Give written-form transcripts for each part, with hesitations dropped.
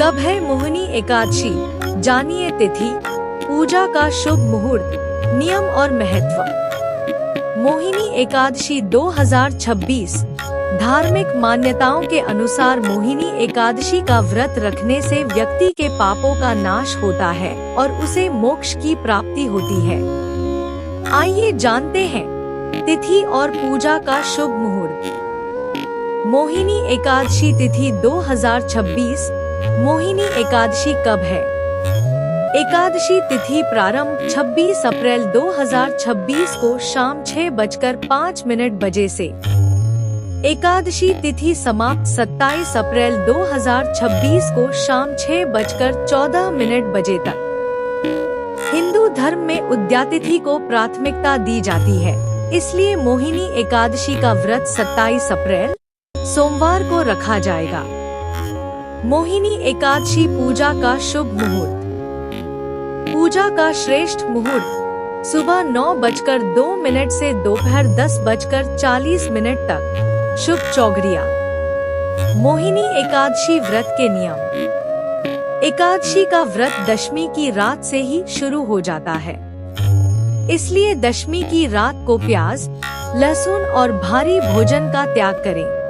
कब है मोहिनी एकादशी? जानिए तिथि, पूजा का शुभ मुहूर्त, नियम और महत्व। मोहिनी एकादशी 2026 धार्मिक मान्यताओं के अनुसार मोहिनी एकादशी का व्रत रखने से व्यक्ति के पापों का नाश होता है और उसे मोक्ष की प्राप्ति होती है। आइए जानते हैं तिथि और पूजा का शुभ मुहूर्त। मोहिनी एकादशी तिथि 2026। मोहिनी एकादशी कब है? एकादशी तिथि प्रारंभ 26 अप्रैल 2026 को शाम 6:05 से। एकादशी तिथि समाप्त 27 अप्रैल 2026 को शाम 6:14 तक। हिंदू धर्म में उद्यातिथि को प्राथमिकता दी जाती है, इसलिए मोहिनी एकादशी का व्रत 27 अप्रैल सोमवार को रखा जाएगा। मोहिनी एकादशी पूजा का शुभ मुहूर्त। पूजा का श्रेष्ठ मुहूर्त सुबह 9:02 से दोपहर 10:40 तक। शुभ चौघरिया। मोहिनी एकादशी व्रत के नियम। एकादशी का व्रत दशमी की रात से ही शुरू हो जाता है, इसलिए दशमी की रात को प्याज, लहसुन और भारी भोजन का त्याग करें।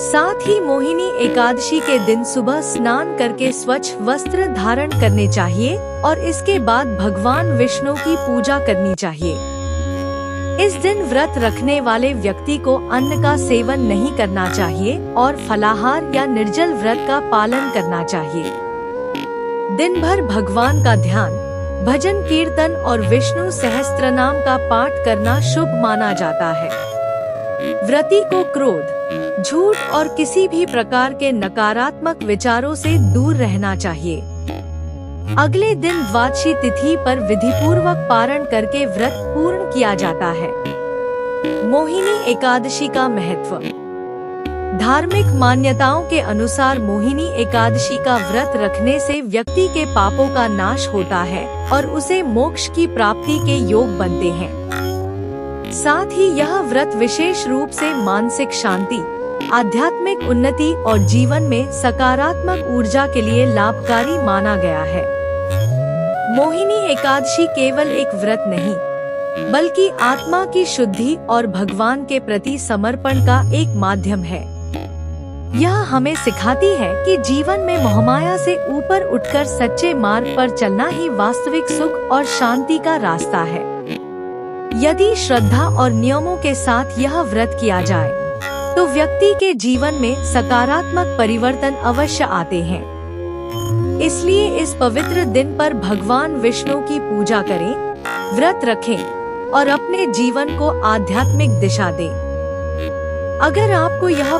साथ ही मोहिनी एकादशी के दिन सुबह स्नान करके स्वच्छ वस्त्र धारण करने चाहिए और इसके बाद भगवान विष्णु की पूजा करनी चाहिए। इस दिन व्रत रखने वाले व्यक्ति को अन्न का सेवन नहीं करना चाहिए और फलाहार या निर्जल व्रत का पालन करना चाहिए। दिन भर भगवान का ध्यान, भजन कीर्तन और विष्णु सहस्त्रनाम का पाठ करना शुभ माना जाता है। व्रती को क्रोध, झूठ और किसी भी प्रकार के नकारात्मक विचारों से दूर रहना चाहिए। अगले दिन द्वादशी तिथि पर विधिपूर्वक पारण करके व्रत पूर्ण किया जाता है। मोहिनी एकादशी का महत्व। धार्मिक मान्यताओं के अनुसार मोहिनी एकादशी का व्रत रखने से व्यक्ति के पापों का नाश होता है और उसे मोक्ष की प्राप्ति के योग बनते हैं। साथ ही यह व्रत विशेष रूप से मानसिक शांति, आध्यात्मिक उन्नति और जीवन में सकारात्मक ऊर्जा के लिए लाभकारी माना गया है। मोहिनी एकादशी केवल एक व्रत नहीं, बल्कि आत्मा की शुद्धि और भगवान के प्रति समर्पण का एक माध्यम है। यह हमें सिखाती है कि जीवन में मोहमाया से ऊपर उठकर सच्चे मार्ग पर चलना ही वास्तविक सुख और शांति का रास्ता है। यदि श्रद्धा और नियमों के साथ यह व्रत किया जाए, तो व्यक्ति के जीवन में सकारात्मक परिवर्तन अवश्य आते हैं। इसलिए इस पवित्र दिन पर भगवान विष्णु की पूजा करें, व्रत रखें और अपने जीवन को आध्यात्मिक दिशा दें। अगर आपको यह